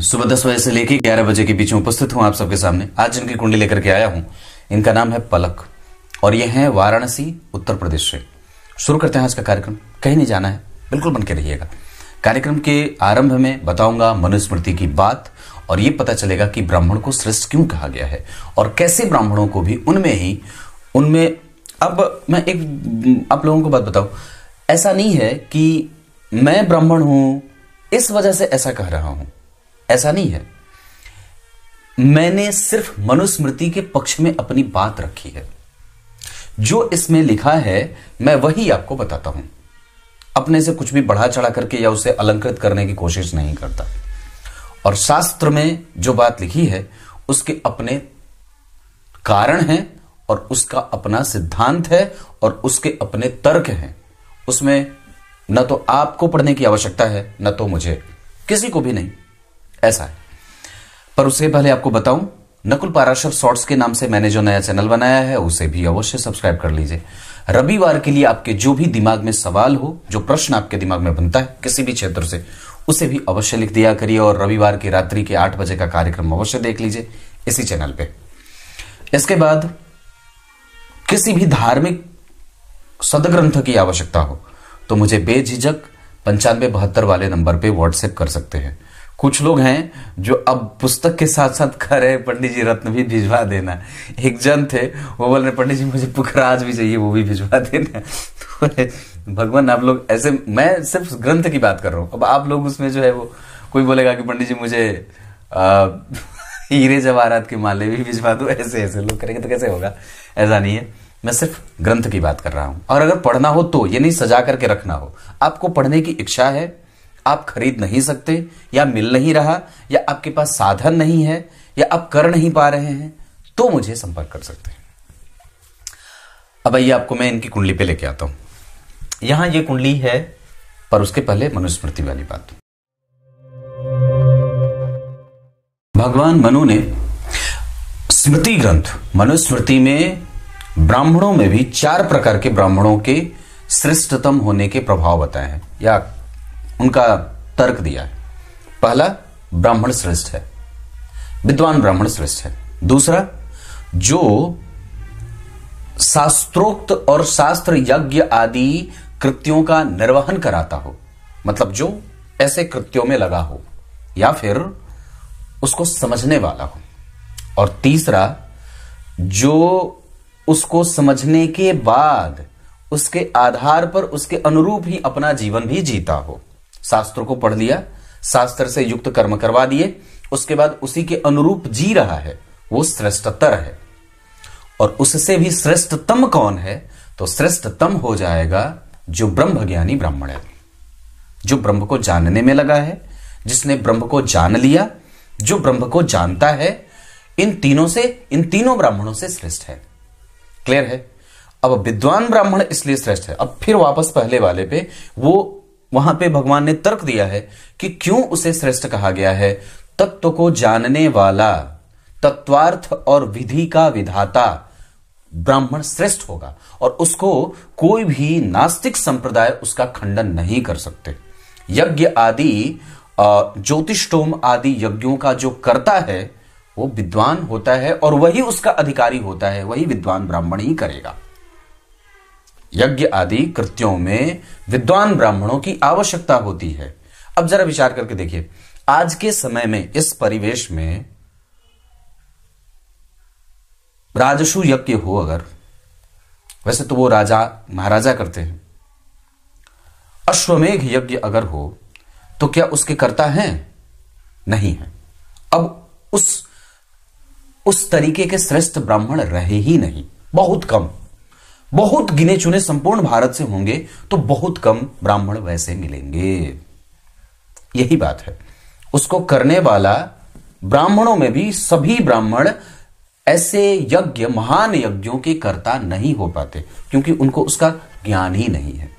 सुबह 10 बजे से लेकर 11 बजे के बीच में उपस्थित हूं आप सबके सामने। आज जिनकी कुंडली लेकर के आया हूं, इनका नाम है पलक और ये है वाराणसी, उत्तर प्रदेश से। शुरू करते हैं आज का कार्यक्रम। कहीं नहीं जाना है, बिल्कुल बन के रहिएगा। कार्यक्रम के आरंभ में बताऊंगा मनुस्मृति की बात और ये पता चलेगा कि ब्राह्मण को श्रेष्ठ क्यों कहा गया है और कैसे ब्राह्मणों को भी उनमें अब मैं एक आप लोगों को बात बताऊं, ऐसा नहीं है कि मैं ब्राह्मण हूं इस वजह से ऐसा कह रहा हूं, ऐसा नहीं है। मैंने सिर्फ मनुस्मृति के पक्ष में अपनी बात रखी है। जो इसमें लिखा है मैं वही आपको बताता हूं, अपने से कुछ भी बढ़ा चढ़ा करके या उसे अलंकृत करने की कोशिश नहीं करता। और शास्त्र में जो बात लिखी है उसके अपने कारण हैं और उसका अपना सिद्धांत है और उसके अपने तर्क हैं। उसमें न तो आपको पढ़ने की आवश्यकता है न तो मुझे, किसी को भी नहीं, ऐसा है। पर उससे पहले आपको बताऊं, नकुल पाराशर शॉर्ट्स के नाम से मैंने जो नया चैनल बनाया है उसे भी अवश्य सब्सक्राइब कर लीजिए। रविवार के लिए आपके जो भी दिमाग में सवाल हो, जो प्रश्न आपके दिमाग में बनता है किसी भी क्षेत्र से, उसे भी अवश्य लिख दिया करिए और रविवार की रात्रि के 8 बजे का कार्यक्रम अवश्य देख लीजिए इसी चैनल पे। इसके बाद किसी भी धार्मिक सदग्रंथ की आवश्यकता हो तो मुझे बेझिझक 9572 वाले नंबर पे व्हाट्सएप कर सकते हैं। कुछ लोग हैं जो अब पुस्तक के साथ साथ कह रहे पंडित जी रत्न भी भिजवा देना। एक जन थे वो बोल रहे पंडित जी मुझे पुखराज भी चाहिए, वो भी भिजवा देना। तो भगवान आप लोग ऐसे, मैं सिर्फ ग्रंथ की बात कर रहा हूं। अब आप लोग उसमें जो है वो कोई बोलेगा कि पंडित जी मुझे हीरे जवाहरात के माले भी भिजवा दो, ऐसे लोग करेंगे तो कैसे होगा। ऐसा नहीं है, मैं सिर्फ ग्रंथ की बात कर रहा हूं। और अगर पढ़ना हो तो ये नहीं सजा करके रखना हो, आपको पढ़ने की इच्छा है, आप खरीद नहीं सकते या मिल नहीं रहा या आपके पास साधन नहीं है या आप कर नहीं पा रहे हैं तो मुझे संपर्क कर सकते हैं। अब आइए आपको मैं इनकी कुंडली पे लेके आता हूं। यहां ये कुंडली है पर उसके पहले मनुस्मृति वाली बात। भगवान मनु ने स्मृति ग्रंथ मनुस्मृति में ब्राह्मणों में भी 4 प्रकार के ब्राह्मणों के श्रेष्ठतम होने के प्रभाव बताए हैं या उनका तर्क दिया है। पहला, ब्राह्मण श्रेष्ठ है, विद्वान ब्राह्मण श्रेष्ठ है। दूसरा, जो शास्त्रोक्त और शास्त्र यज्ञ आदि कृत्यों का निर्वहन कराता हो, मतलब जो ऐसे कृत्यों में लगा हो या फिर उसको समझने वाला हो। और तीसरा, जो उसको समझने के बाद उसके आधार पर उसके अनुरूप ही अपना जीवन भी जीता हो। शास्त्र को पढ़ लिया, शास्त्र से युक्त कर्म करवा दिए, उसके बाद उसी के अनुरूप जी रहा है, वो श्रेष्ठतर है। और उससे भी श्रेष्ठतम कौन है? तो श्रेष्ठतम हो जाएगा जो ब्रह्म ज्ञानी ब्राह्मण है, जो ब्रह्म को जानने में लगा है, जिसने ब्रह्म को जान लिया, जो ब्रह्म को जानता है। इन तीनों ब्राह्मणों से श्रेष्ठ है। क्लियर है? अब विद्वान ब्राह्मण इसलिए श्रेष्ठ है। अब फिर वापस पहले वाले पे, वो वहां पे भगवान ने तर्क दिया है कि क्यों उसे श्रेष्ठ कहा गया है। तत्व को जानने वाला, तत्वार्थ और विधि का विधाता ब्राह्मण श्रेष्ठ होगा और उसको कोई भी नास्तिक संप्रदाय उसका खंडन नहीं कर सकते। यज्ञ आदि, ज्योतिषोम आदि यज्ञों का जो करता है वो विद्वान होता है और वही उसका अधिकारी होता है, वही विद्वान ब्राह्मण ही करेगा। यज्ञ आदि कृत्यों में विद्वान ब्राह्मणों की आवश्यकता होती है। अब जरा विचार करके देखिए, आज के समय में इस परिवेश में राजसु यज्ञ हो अगर, वैसे तो वो राजा महाराजा करते हैं, अश्वमेघ यज्ञ अगर हो तो क्या उसके कर्ता हैं? नहीं है। अब उस तरीके के श्रेष्ठ ब्राह्मण रहे ही नहीं, बहुत कम, बहुत गिने चुने संपूर्ण भारत से होंगे तो बहुत कम ब्राह्मण वैसे मिलेंगे। यही बात है। उसको करने वाला ब्राह्मणों में भी सभी ब्राह्मण ऐसे यज्ञ, महान यज्ञों के कर्ता नहीं हो पाते क्योंकि उनको उसका ज्ञान ही नहीं है।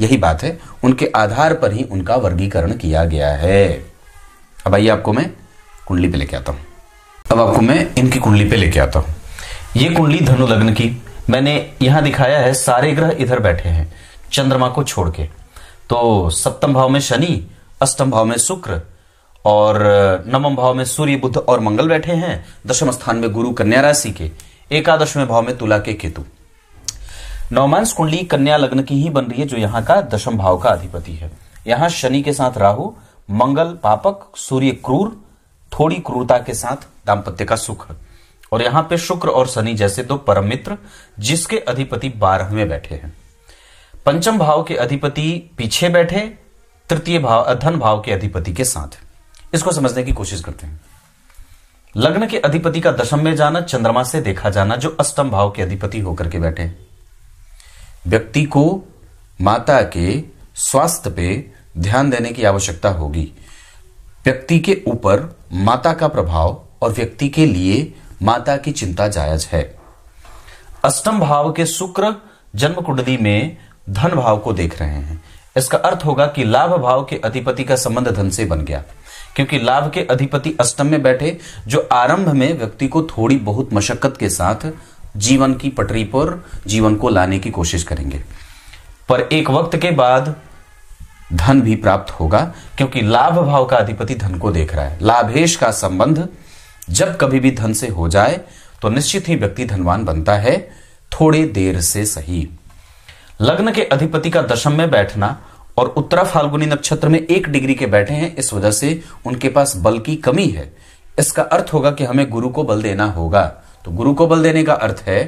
यही बात है, उनके आधार पर ही उनका वर्गीकरण किया गया है। अब आइए आपको मैं कुंडली पे लेके आता हूं। अब आपको मैं इनकी कुंडली पे लेके आता हूं। ये कुंडली धनु लग्न की मैंने यहां दिखाया है। सारे ग्रह इधर बैठे हैं चंद्रमा को छोड़ के। तो सप्तम भाव में शनि, अष्टम भाव में शुक्र और नवम भाव में सूर्य, बुध और मंगल बैठे हैं। दशम स्थान में गुरु कन्या राशि के, एकादशवें भाव में तुला के केतु। नवमांश कुंडली कन्या लग्न की ही बन रही है, जो यहां का दशम भाव का अधिपति है। यहां शनि के साथ राहु, मंगल पापक, सूर्य क्रूर, थोड़ी क्रूरता के साथ दाम्पत्य का सुख। और यहां पे शुक्र और शनि जैसे दो परम मित्र, जिसके अधिपति 12 में बैठे हैं। पंचम भाव के अधिपति पीछे बैठे, तृतीय भाव धन भाव के अधिपति के साथ। इसको समझने की कोशिश करते हैं। लग्न के अधिपति का दशम में जाना, चंद्रमा से देखा जाना, जो अष्टम भाव के अधिपति होकर के बैठे। व्यक्ति को माता के स्वास्थ्य पे ध्यान देने की आवश्यकता होगी। व्यक्ति के ऊपर माता का प्रभाव और व्यक्ति के लिए माता की चिंता जायज है। अष्टम भाव के शुक्र जन्म कुंडली में धन भाव को देख रहे हैं। इसका अर्थ होगा कि लाभ भाव के अधिपति का संबंध धन से बन गया, क्योंकि लाभ के अधिपति अष्टम में बैठे, जो आरंभ में व्यक्ति को थोड़ी बहुत मशक्कत के साथ जीवन की पटरी पर जीवन को लाने की कोशिश करेंगे, पर एक वक्त के बाद धन भी प्राप्त होगा, क्योंकि लाभ भाव का अधिपति धन को देख रहा है। लाभेश का संबंध जब कभी भी धन से हो जाए तो निश्चित ही व्यक्ति धनवान बनता है, थोड़े देर से सही। लग्न के अधिपति का दशम में बैठना और उत्तरा फाल्गुनी नक्षत्र में 1 डिग्री के बैठे हैं, इस वजह से उनके पास बल की कमी है। इसका अर्थ होगा कि हमें गुरु को बल देना होगा। तो गुरु को बल देने का अर्थ है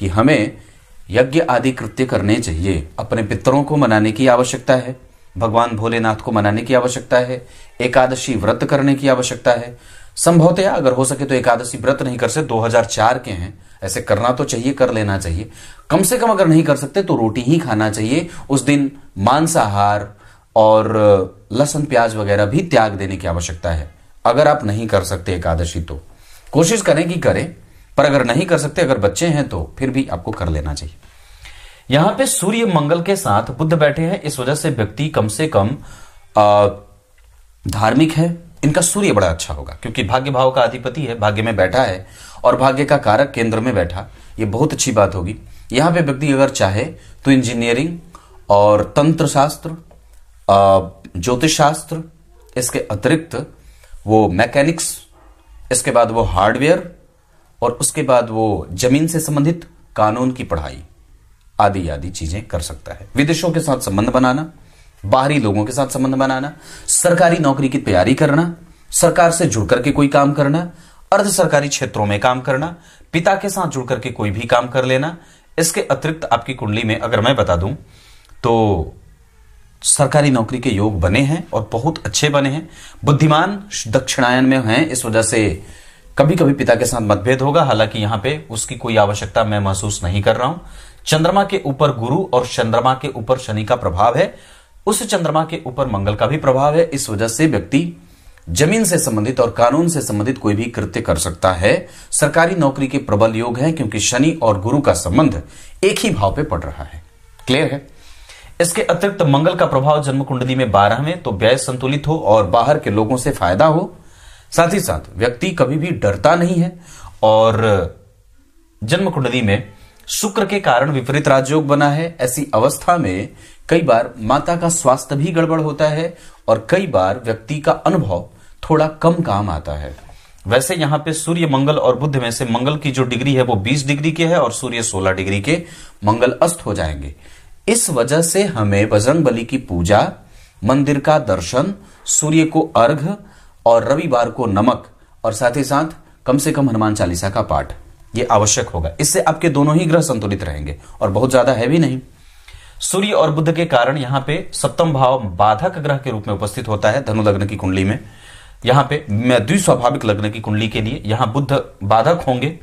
कि हमें यज्ञ आदि कृत्य करने चाहिए, अपने पितरों को मनाने की आवश्यकता है, भगवान भोलेनाथ को मनाने की आवश्यकता है, एकादशी व्रत करने की आवश्यकता है। संभवतः अगर हो सके तो एकादशी व्रत नहीं कर सकते, 2004 के हैं, ऐसे करना तो चाहिए, कर लेना चाहिए। कम से कम अगर नहीं कर सकते तो रोटी ही खाना चाहिए। उस दिन मांसाहार और लहसुन प्याज वगैरह भी त्याग देने की आवश्यकता है। अगर आप नहीं कर सकते एकादशी तो कोशिश करें कि करें, पर अगर नहीं कर सकते, अगर बच्चे हैं तो फिर भी आपको कर लेना चाहिए। यहां पे सूर्य मंगल के साथ बुध बैठे हैं, इस वजह से व्यक्ति कम से कम धार्मिक है। इनका सूर्य बड़ा अच्छा होगा, क्योंकि भाग्य भाव का अधिपति है, भाग्य में बैठा है और भाग्य का कारक केंद्र में बैठा, ये बहुत अच्छी बात होगी। यहां पे व्यक्ति अगर चाहे तो इंजीनियरिंग और तंत्र शास्त्र, ज्योतिष शास्त्र, इसके अतिरिक्त वो मैकेनिक्स, इसके बाद वो हार्डवेयर और उसके बाद वो जमीन से संबंधित कानून की पढ़ाई आदि आदि चीजें कर सकता है। विदेशों के साथ संबंध बनाना, बाहरी लोगों के साथ संबंध बनाना, सरकारी नौकरी की तैयारी करना, सरकार से जुड़ करके कोई काम करना, अर्ध सरकारी क्षेत्रों में काम करना, पिता के साथ जुड़ करके कोई भी काम कर लेना। इसके अतिरिक्त आपकी कुंडली में अगर मैं बता दूं तो सरकारी नौकरी के योग बने हैं और बहुत अच्छे बने हैं। बुद्धिमान दक्षिणायन में हैं, इस वजह से कभी कभी पिता के साथ मतभेद होगा, हालांकि यहां पे उसकी कोई आवश्यकता मैं महसूस नहीं कर रहा हूं। चंद्रमा के ऊपर गुरु और चंद्रमा के ऊपर शनि का प्रभाव है, उस चंद्रमा के ऊपर मंगल का भी प्रभाव है। इस वजह से व्यक्ति जमीन से संबंधित और कानून से संबंधित कोई भी कृत्य कर सकता है। सरकारी नौकरी के प्रबल योग है, क्योंकि शनि और गुरु का संबंध एक ही भाव पे पड़ रहा है। क्लियर है? इसके अतिरिक्त मंगल का प्रभाव जन्म कुंडली में 12 में, तो व्यय संतुलित हो और बाहर के लोगों से फायदा हो। साथ ही साथ व्यक्ति कभी भी डरता नहीं है। और जन्म कुंडली में शुक्र के कारण विपरीत राजयोग बना है। ऐसी अवस्था में कई बार माता का स्वास्थ्य भी गड़बड़ होता है और कई बार व्यक्ति का अनुभव थोड़ा कम काम आता है। वैसे यहां पे सूर्य मंगल और बुध में से मंगल की जो डिग्री है वो 20 डिग्री के है और सूर्य 16 डिग्री के, मंगल अस्त हो जाएंगे। इस वजह से हमें बजरंग बली की पूजा, मंदिर का दर्शन, सूर्य को अर्घ और रविवार को नमक और साथ ही साथ कम से कम हनुमान चालीसा का पाठ ये आवश्यक होगा। इससे आपके दोनों ही ग्रह संतुलित रहेंगे और बहुत ज्यादा है भी नहीं। सूर्य और बुध के कारण यहां पे सप्तम भाव बाधक ग्रह के रूप में उपस्थित होता है धनु लग्न की कुंडली में। यहां पे द्विस्वाभाविक लग्न की कुंडली के लिए यहां बुध बाधक होंगे।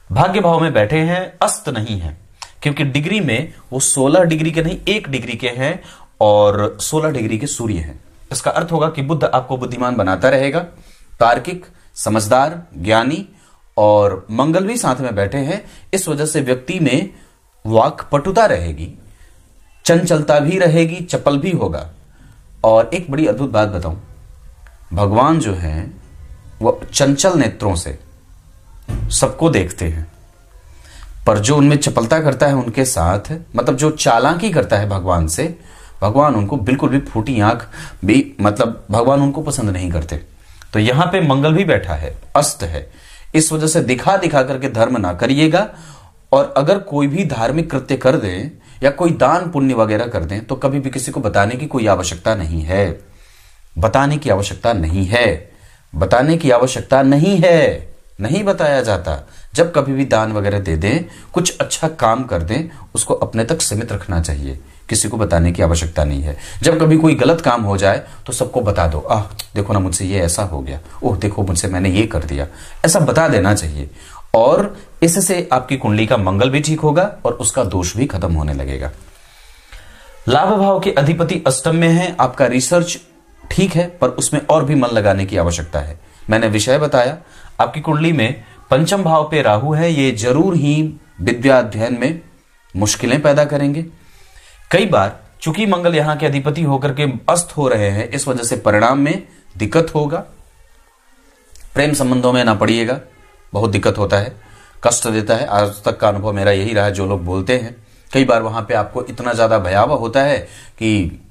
भाग्य भाव में बैठे हैं, अस्त नहीं है, क्योंकि डिग्री में वो 16 डिग्री के नहीं 1 डिग्री के हैं और 16 डिग्री के सूर्य हैं। इसका अर्थ होगा कि बुध आपको बुद्धिमान बनाता रहेगा, तार्किक, समझदार, ज्ञानी, और मंगल भी साथ में बैठे हैं। इस वजह से व्यक्ति में वाक्पटुता रहेगी, चंचलता भी रहेगी, चपल भी होगा। और एक बड़ी अद्भुत बात बताऊं, भगवान जो हैं वो चंचल नेत्रों से सबको देखते हैं, पर जो उनमें चपलता करता है उनके साथ, मतलब जो चालाकी करता है भगवान से, भगवान उनको बिल्कुल भी फूटी आंख भी, मतलब भगवान उनको पसंद नहीं करते। तो यहां पे मंगल भी बैठा है, अस्त है, इस वजह से दिखा दिखा करके धर्म ना करिएगा। और अगर कोई भी धार्मिक कृत्य कर दें या कोई दान पुण्य वगैरह कर दें तो कभी भी किसी को बताने की कोई आवश्यकता नहीं है, बताने की आवश्यकता नहीं है, बताने की आवश्यकता नहीं है, नहीं बताया जाता। जब कभी भी दान वगैरह दे दें, कुछ अच्छा काम कर दें, उसको अपने तक सीमित रखना चाहिए, किसी को बताने की आवश्यकता नहीं है। जब कभी कोई गलत काम हो जाए तो सबको बता दो, देखो ना मुझसे ये ऐसा हो गया, ओह देखो मुझसे मैंने ये कर दिया, ऐसा बता देना चाहिए। और इससे आपकी कुंडली का मंगल भी ठीक होगा और उसका दोष भी खत्म होने लगेगा। लाभ भाव के अधिपति अष्टम में है, आपका रिसर्च ठीक है पर उसमें और भी मन लगाने की आवश्यकता है। मैंने विषय बताया, आपकी कुंडली में पंचम भाव पे राहु है, ये जरूर ही विद्या अध्ययन में मुश्किलें पैदा करेंगे। कई बार चूंकि मंगल यहां के अधिपति होकर के अस्त हो रहे हैं, इस वजह से परिणाम में दिक्कत होगा, प्रेम संबंधों में ना पड़िएगा, बहुत दिक्कत होता है, कष्ट देता है। आज तक का अनुभव मेरा यही रहा है, जो लोग बोलते हैं कई बार वहां पे आपको इतना ज्यादा भयावह होता है कि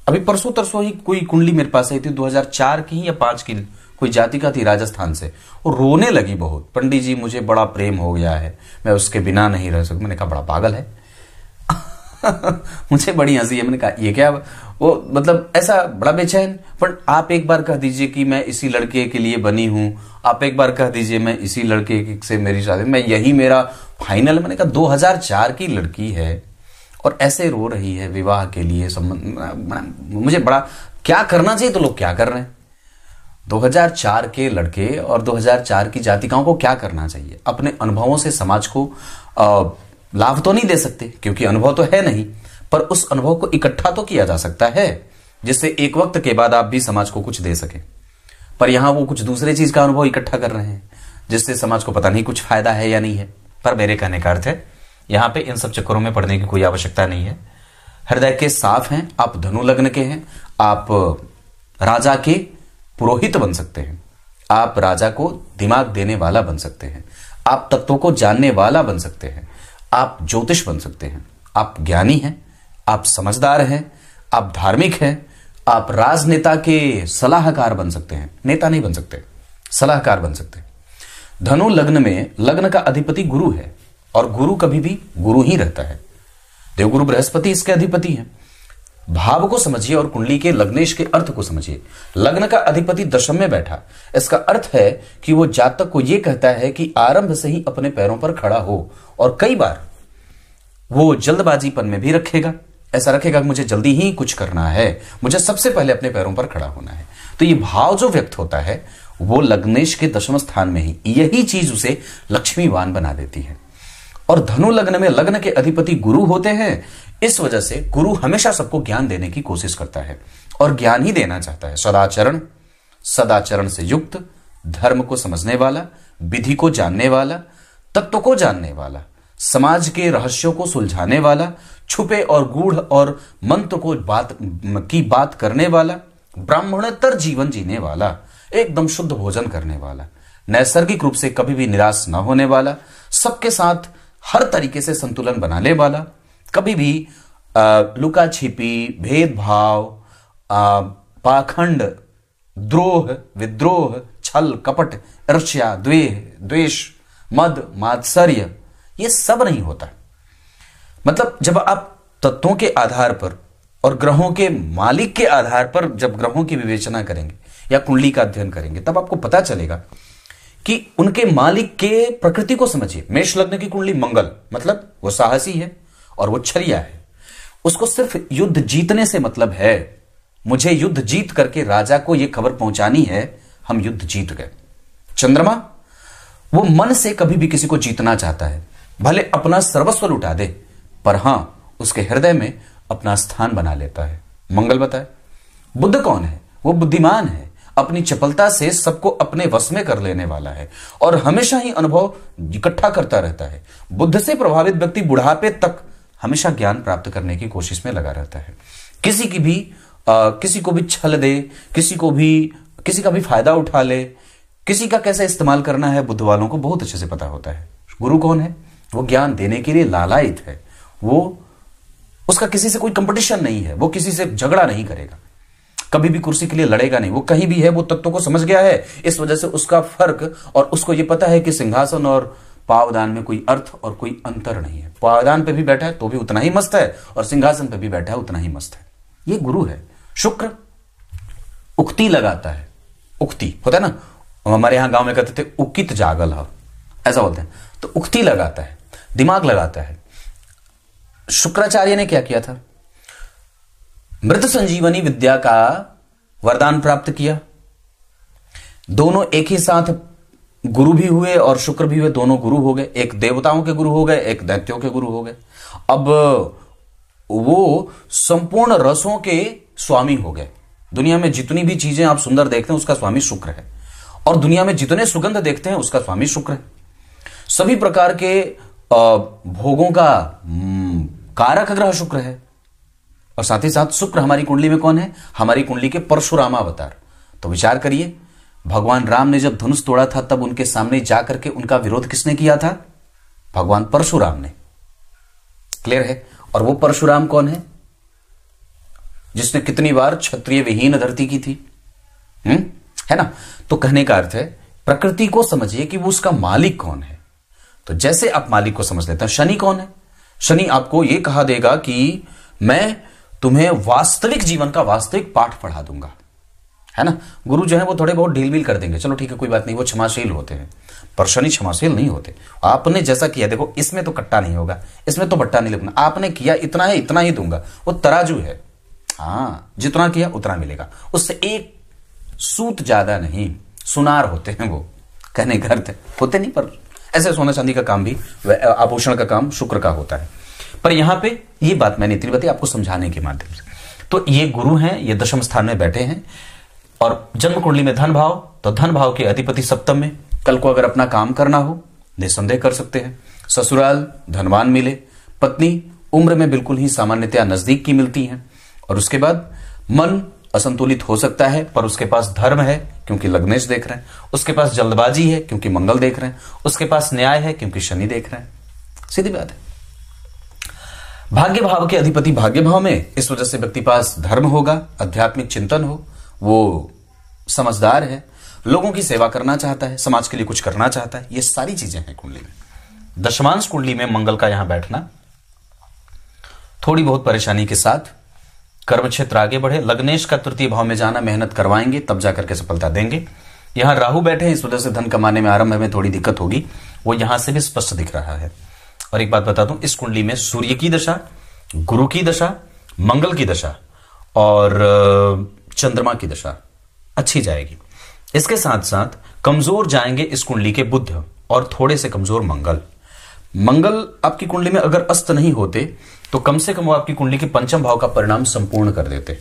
अभी परसों तरसों ही कोई कुंडली मेरे पास आई थी, 2004 की या 5 की, कोई जातिका थी राजस्थान से, वो रोने लगी बहुत, पंडित जी मुझे बड़ा प्रेम हो गया है, मैं उसके बिना नहीं रह सकती। मैंने कहा बड़ा पागल है मुझे बड़ी हंसी है, मैंने कहा ये क्या, वो मतलब ऐसा बड़ा बेचैन। पर आप एक बार कह दीजिए कि मैं इसी लड़के के लिए बनी हूं, आप एक बार कह दीजिए मैं इसी लड़के से मेरी शादी, मैं यही मेरा फाइनल। मैंने कहा 2004 की लड़की है और ऐसे रो रही है विवाह के लिए संबंध, मुझे बड़ा क्या करना चाहिए तो लोग क्या कर रहे हैं। 2004 के लड़के और 2004 की जातिकाओं को क्या करना चाहिए, अपने अनुभवों से समाज को लाभ तो नहीं दे सकते क्योंकि अनुभव तो है नहीं, पर उस अनुभव को इकट्ठा तो किया जा सकता है जिससे एक वक्त के बाद आप भी समाज को कुछ दे सके। पर यहां वो कुछ दूसरे चीज का अनुभव इकट्ठा कर रहे हैं जिससे समाज को पता नहीं कुछ फायदा है या नहीं है। पर मेरे कहने का अर्थ है यहां पे इन सब चक्करों में पड़ने की कोई आवश्यकता नहीं है। हृदय के साफ हैं, आप धनु लग्न के हैं, आप राजा के पुरोहित बन सकते हैं, आप राजा को दिमाग देने वाला बन सकते हैं, आप तत्वों को जानने वाला बन सकते हैं, आप ज्योतिष बन सकते हैं, आप ज्ञानी हैं, आप समझदार हैं, आप धार्मिक हैं, आप राजनेता के सलाहकार बन सकते हैं, नेता नहीं बन सकते, सलाहकार बन सकते हैं। धनु लग्न में लग्न का अधिपति गुरु है और गुरु कभी भी गुरु ही रहता है। देवगुरु बृहस्पति इसके अधिपति हैं। भाव को समझिए और कुंडली के लग्नेश के अर्थ को समझिए। लग्न का अधिपति दशम में बैठा, इसका अर्थ है कि वो जातक को यह कहता है कि आरंभ से ही अपने पैरों पर खड़ा हो, और कई बार वो जल्दबाजीपन में भी रखेगा, ऐसा रखेगा कि मुझे जल्दी ही कुछ करना है, मुझे सबसे पहले अपने पैरों पर खड़ा होना है। तो ये भाव जो व्यक्त होता है वो लग्नेश के दशम स्थान में ही, यही चीज उसे लक्ष्मीवान बना देती है। और धनु लग्न में लग्न के अधिपति गुरु होते हैं, इस वजह से गुरु हमेशा सबको ज्ञान देने की कोशिश करता है और ज्ञान ही देना चाहता है। सदाचरण, सदाचरण से युक्त, धर्म को समझने वाला, विधि को जानने वाला, तत्व को जानने वाला, समाज के रहस्यों को सुलझाने वाला, छुपे और गूढ़ और मंत्र को बात करने वाला, ब्राह्मणोत्तर जीवन जीने वाला, एकदम शुद्ध भोजन करने वाला, नैसर्गिक रूप से कभी भी निराश न होने वाला, सबके साथ हर तरीके से संतुलन बनाने वाला, कभी भी लुका छिपी, भेदभाव, पाखंड, द्रोह, विद्रोह, छल, कपट, ईर्ष्या, द्वेष, मद, मात्सर्य, ये सब नहीं होता। मतलब जब आप तत्वों के आधार पर और ग्रहों के मालिक के आधार पर जब ग्रहों की विवेचना करेंगे या कुंडली का अध्ययन करेंगे, तब आपको पता चलेगा कि उनके मालिक के प्रकृति को समझिए। मेष लग्न की कुंडली मंगल, मतलब वो साहसी है और वो छरिया है, उसको सिर्फ युद्ध जीतने से मतलब है। मुझे युद्ध जीत करके राजा को यह खबर पहुंचानी है हम युद्ध जीत गए। चंद्रमा, वो मन से कभी भी किसी को जीतना चाहता है, भले अपना सर्वस्व लुटा दे, पर हां उसके हृदय में अपना स्थान बना लेता है। मंगल बताए। बुध कौन है? वो बुद्धिमान है, अपनी चपलता से सबको अपने वश में कर लेने वाला है और हमेशा ही अनुभव इकट्ठा करता रहता है। बुद्ध से प्रभावित व्यक्ति बुढ़ापे तक हमेशा ज्ञान प्राप्त करने की कोशिश में लगा रहता है। किसी को भी छल दे, किसी का भी फायदा उठा ले, किसी का कैसे इस्तेमाल करना है बुद्ध वालों को बहुत अच्छे से पता होता है। गुरु कौन है? वो ज्ञान देने के लिए लालायित है, वो उसका किसी से कोई कंपटीशन नहीं है, वो किसी से झगड़ा नहीं करेगा, कभी भी कुर्सी के लिए लड़ेगा नहीं, वो कहीं भी है वो तत्वों को समझ गया है। इस वजह से उसका फर्क, और उसको ये पता है कि सिंहासन और पावदान में कोई अर्थ और कोई अंतर नहीं है। पावदान पे भी बैठा है तो भी उतना ही मस्त है, और सिंहासन पे भी बैठा है उतना ही मस्त है। ये गुरु है। शुक्र उक्ति लगाता है, उक्ति होता है ना, हमारे यहां गांव में कहते थे उकित जागल है, ऐसा बोलते हैं। तो उक्ति लगाता है, दिमाग लगाता है। शुक्राचार्य ने क्या किया था? मृत संजीवनी विद्या का वरदान प्राप्त किया। दोनों एक ही साथ गुरु भी हुए और शुक्र भी हुए, दोनों गुरु हो गए। एक देवताओं के गुरु हो गए, एक दैत्यों के गुरु हो गए। अब वो संपूर्ण रसों के स्वामी हो गए। दुनिया में जितनी भी चीजें आप सुंदर देखते हैं उसका स्वामी शुक्र है, और दुनिया में जितने सुगंध देखते हैं उसका स्वामी शुक्र है। सभी प्रकार के भोगों का कारक ग्रह शुक्र है। और साथ ही साथ शुक्र हमारी कुंडली में कौन है? हमारी कुंडली के परशुराम अवतार। तो विचार करिए, भगवान राम ने जब धनुष तोड़ा था तब उनके सामने जाकर के उनका विरोध किसने किया था? भगवान परशुराम ने। क्लियर है? और वो परशुराम कौन है? जिसने कितनी बार क्षत्रिय विहीन धरती की थी, है ना? तो कहने का अर्थ है प्रकृति को समझिए कि वो उसका मालिक कौन है। तो जैसे आप मालिक को समझ लेते हैं, शनि कौन है? शनि आपको यह कहा देगा कि मैं तुम्हें वास्तविक जीवन का वास्तविक पाठ पढ़ा दूंगा, है ना? गुरु जो है वो थोड़े बहुत ढील मील कर देंगे, चलो ठीक है कोई बात नहीं, वो क्षमाशील होते हैं, पर शनि क्षमाशील नहीं होते। आपने जैसा किया, देखो इसमें तो कट्टा नहीं होगा, इसमें तो बट्टा नहीं लगना, आपने किया इतना है इतना ही दूंगा। वो तराजू है, हाँ जितना किया उतना मिलेगा, उससे एक सूत ज्यादा नहीं। सुनार होते हैं वो, कहने का अर्थ होते नहीं, पर ऐसे सोना चांदी का काम भी, आभूषण का काम शुक्र का होता है। पर यहां पे ये बात मैंने इतनी बताई आपको समझाने के माध्यम से। तो ये गुरु हैं, ये दशम स्थान में बैठे हैं, और जन्म कुंडली में धन भाव, तो धन भाव के अधिपति सप्तम में। कल को अगर अपना काम करना हो निसंदेह कर सकते हैं। ससुराल धनवान मिले, पत्नी उम्र में बिल्कुल ही सामान्यतया नजदीक की मिलती है, और उसके बाद मन असंतुलित हो सकता है पर उसके पास धर्म है क्योंकि लग्नेश देख रहे हैं, उसके पास जल्दबाजी है क्योंकि मंगल देख रहे हैं, उसके पास न्याय है क्योंकि शनि देख रहे हैं। सीधी बात है। भाग्य भाव के अधिपति भाग्य भाव में, इस वजह से व्यक्ति पास धर्म होगा, आध्यात्मिक चिंतन हो, वो समझदार है, लोगों की सेवा करना चाहता है, समाज के लिए कुछ करना चाहता है। ये सारी चीजें हैं कुंडली में। दशमांश कुंडली में मंगल का यहां बैठना थोड़ी बहुत परेशानी के साथ कर्म क्षेत्र आगे बढ़े। लग्नेश का तृतीय भाव में जाना, मेहनत करवाएंगे तब जाकर के सफलता देंगे। यहां राहु बैठे हैं, इस वजह से धन कमाने में आरंभ में थोड़ी दिक्कत होगी, वो यहां से भी स्पष्ट दिख रहा है। और एक बात बता दूं, इस कुंडली में सूर्य की दशा, गुरु की दशा, मंगल की दशा और चंद्रमा की दशा अच्छी जाएगी। इसके साथ साथ कमजोर जाएंगे इस कुंडली के बुध और थोड़े से कमजोर मंगल। मंगल आपकी कुंडली में अगर अस्त नहीं होते तो कम से कम वो आपकी कुंडली के पंचम भाव का परिणाम संपूर्ण कर देते,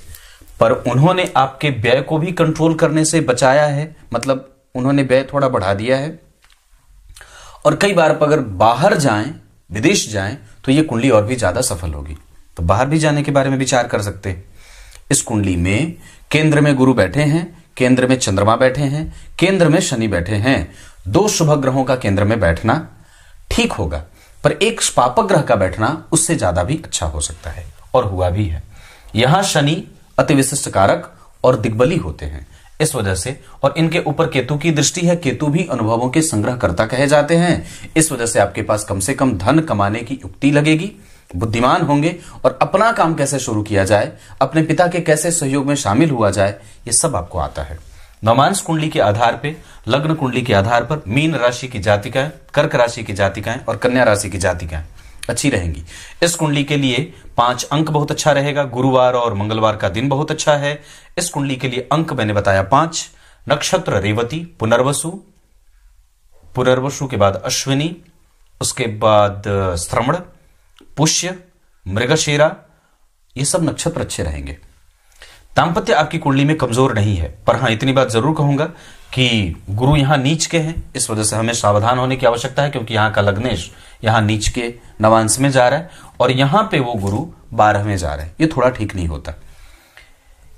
पर उन्होंने आपके व्यय को भी कंट्रोल करने से बचाया है, मतलब उन्होंने व्यय थोड़ा बढ़ा दिया है। और कई बार अगर बाहर जाएं, विदेश जाएं, तो ये कुंडली और भी ज्यादा सफल होगी। तो बाहर भी जाने के बारे में विचार कर सकते हैं। इस कुंडली में केंद्र में गुरु बैठे हैं, केंद्र में चंद्रमा बैठे हैं, केंद्र में शनि बैठे हैं। दो शुभ ग्रहों का केंद्र में बैठना ठीक होगा, पर एक पापक ग्रह का बैठना उससे ज्यादा भी अच्छा हो सकता है, और हुआ भी है। यहां शनि अति विशिष्ट कारक और दिग्बली होते हैं, इस वजह से, और इनके ऊपर केतु की दृष्टि है। केतु भी अनुभवों के संग्रहकर्ता कहे जाते हैं। इस वजह से आपके पास कम से कम धन कमाने की युक्ति लगेगी, बुद्धिमान होंगे, और अपना काम कैसे शुरू किया जाए, अपने पिता के कैसे सहयोग में शामिल हुआ जाए, ये सब आपको आता है। नवांश कुंडली के आधार पे, लग्न कुंडली के आधार पर मीन राशि की जातिकाएं, कर्क राशि की जातिकाएं और कन्या राशि की जातिकाएं अच्छी रहेंगी। इस कुंडली के लिए 5 अंक बहुत अच्छा रहेगा। गुरुवार और मंगलवार का दिन बहुत अच्छा है। इस कुंडली के लिए अंक मैंने बताया 5। नक्षत्र रेवती, पुनर्वसु, पुनर्वसु के बाद अश्विनी, उसके बाद श्रवण, पुष्य, मृगशिरा, ये सब नक्षत्र अच्छे रहेंगे। दांपत्य आपकी कुंडली में कमजोर नहीं है, पर हां इतनी बात जरूर कहूंगा कि गुरु यहां नीच के हैं, इस वजह से हमें सावधान होने की आवश्यकता है, क्योंकि यहां का लग्नेश यहां नीच के नवांश में जा रहा है, और यहां पे वो गुरु 12 में जा रहे हैं। ये थोड़ा ठीक नहीं होता।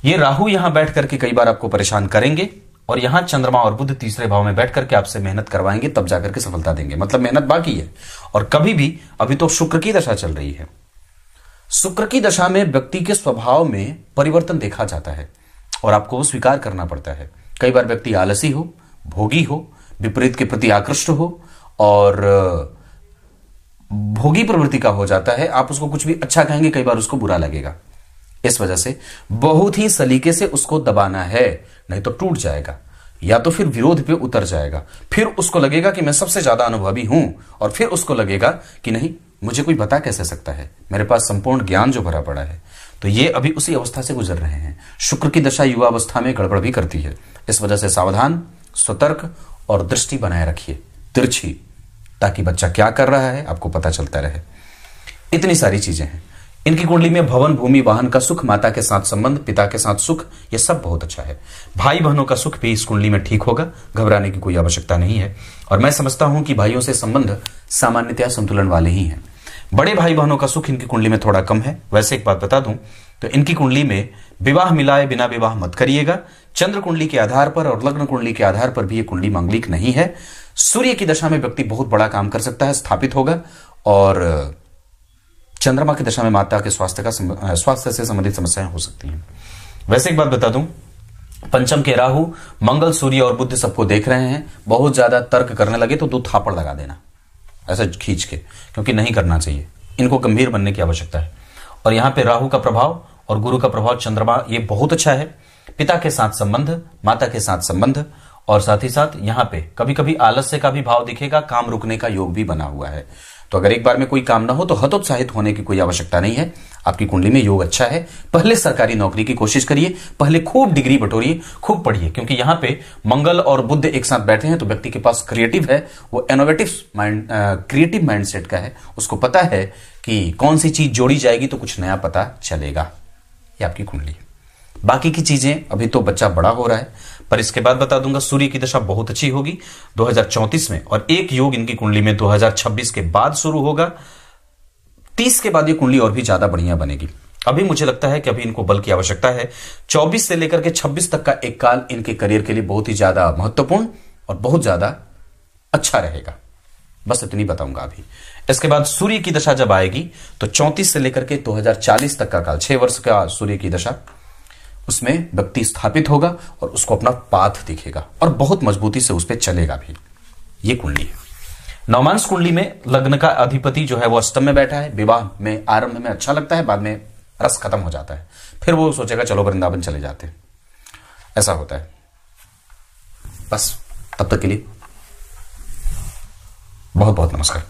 ये राहु यहां बैठ करके कई बार आपको परेशान करेंगे, और यहां चंद्रमा और बुध तीसरे भाव में बैठ करके आपसे मेहनत करवाएंगे, तब जाकर के सफलता देंगे। मतलब मेहनत बाकी है। और कभी भी, अभी तो शुक्र की दशा चल रही है, शुक्र की दशा में व्यक्ति के स्वभाव में परिवर्तन देखा जाता है और आपको वो स्वीकार करना पड़ता है। कई बार व्यक्ति आलसी हो, भोगी हो, विपरीत के प्रति आकृष्ट हो और भोगी प्रवृत्ति का हो जाता है। आप उसको कुछ भी अच्छा कहेंगे, कई बार उसको बुरा लगेगा। इस वजह से बहुत ही सलीके से उसको दबाना है, नहीं तो टूट जाएगा या तो फिर विरोध पे उतर जाएगा। फिर उसको लगेगा कि मैं सबसे ज्यादा अनुभवी हूं और फिर उसको लगेगा कि नहीं, मुझे कोई बता कैसे सकता है, मेरे पास संपूर्ण ज्ञान जो भरा पड़ा है। तो ये अभी उसी अवस्था से गुजर रहे हैं। शुक्र की दशा युवा अवस्था में गड़बड़ भी करती है। इस वजह से सावधान, सतर्क और दृष्टि बनाए रखिए तिरछी, ताकि बच्चा क्या कर रहा है आपको पता चलता रहे। इतनी सारी चीजें हैं इनकी कुंडली में। भवन, भूमि, वाहन का सुख, माता के साथ संबंध, पिता के साथ सुख, यह सब बहुत अच्छा है। भाई बहनों का सुख भी इस कुंडली में ठीक होगा, घबराने की कोई आवश्यकता नहीं है। और मैं समझता हूं कि भाइयों से संबंध सामान्यतया संतुलन वाले ही हैं। बड़े भाई बहनों का सुख इनकी कुंडली में थोड़ा कम है। वैसे एक बात बता दूं तो इनकी कुंडली में विवाह मिलाए बिना विवाह मत करिएगा। चंद्र कुंडली के आधार पर और लग्न कुंडली के आधार पर भी यह कुंडली मांगलिक नहीं है। सूर्य की दशा में व्यक्ति बहुत बड़ा काम कर सकता है, स्थापित होगा। और चंद्रमा की दशा में माता के स्वास्थ्य से संबंधित समस्याएं हो सकती हैं। वैसे एक बात बता दूं, पंचम के राहु, मंगल, सूर्य और बुध सबको देख रहे हैं। बहुत ज्यादा तर्क करने लगे तो 2 थापड़ लगा देना ऐसा खींच के, क्योंकि नहीं करना चाहिए। इनको गंभीर बनने की आवश्यकता है। और यहां पे राहु का प्रभाव और गुरु का प्रभाव, चंद्रमा, ये बहुत अच्छा है। पिता के साथ संबंध, माता के साथ संबंध, और साथ ही साथ यहां पे कभी कभी आलस्य का भी भाव दिखेगा। काम रुकने का योग भी बना हुआ है। तो अगर एक बार में कोई काम ना हो तो हतोत्साहित होने की कोई आवश्यकता नहीं है। आपकी कुंडली में योग अच्छा है। पहले सरकारी नौकरी की कोशिश करिए, पहले खूब डिग्री बटोरिए, खूब पढ़िए, क्योंकि यहां पे मंगल और बुध एक साथ बैठे हैं तो व्यक्ति के पास क्रिएटिव है, वो इनोवेटिव माइंड, क्रिएटिव माइंडसेट का है। उसको पता है कि कौन सी चीज जोड़ी जाएगी तो कुछ नया पता चलेगा। ये आपकी कुंडली। बाकी की चीजें, अभी तो बच्चा बड़ा हो रहा है, पर इसके बाद बता दूंगा। सूर्य की दशा बहुत अच्छी होगी 2034 में, और एक योग इनकी कुंडली में 2026 के बाद शुरू होगा। 30 के बाद ये कुंडली और भी ज्यादा बढ़िया बनेगी। अभी मुझे लगता है कि अभी इनको बल की आवश्यकता है। 24 से लेकर के 26 तक का एक काल इनके करियर के लिए बहुत ही ज्यादा महत्वपूर्ण और बहुत ज्यादा अच्छा रहेगा। बस इतनी बताऊंगा अभी। इसके बाद सूर्य की दशा जब आएगी तो 34 से लेकर के 2040 तक का काल, 6 वर्ष का सूर्य की दशा, उसमें व्यक्ति स्थापित होगा और उसको अपना पाथ दिखेगा और बहुत मजबूती से उस पर चलेगा भी। ये कुंडली है। नवमांश कुंडली में लग्न का अधिपति जो है वो अष्टम में बैठा है। विवाह में आरंभ में अच्छा लगता है, बाद में रस खत्म हो जाता है। फिर वो सोचेगा चलो वृंदावन चले जाते हैं, ऐसा होता है। बस तब तक के लिए बहुत बहुत नमस्कार।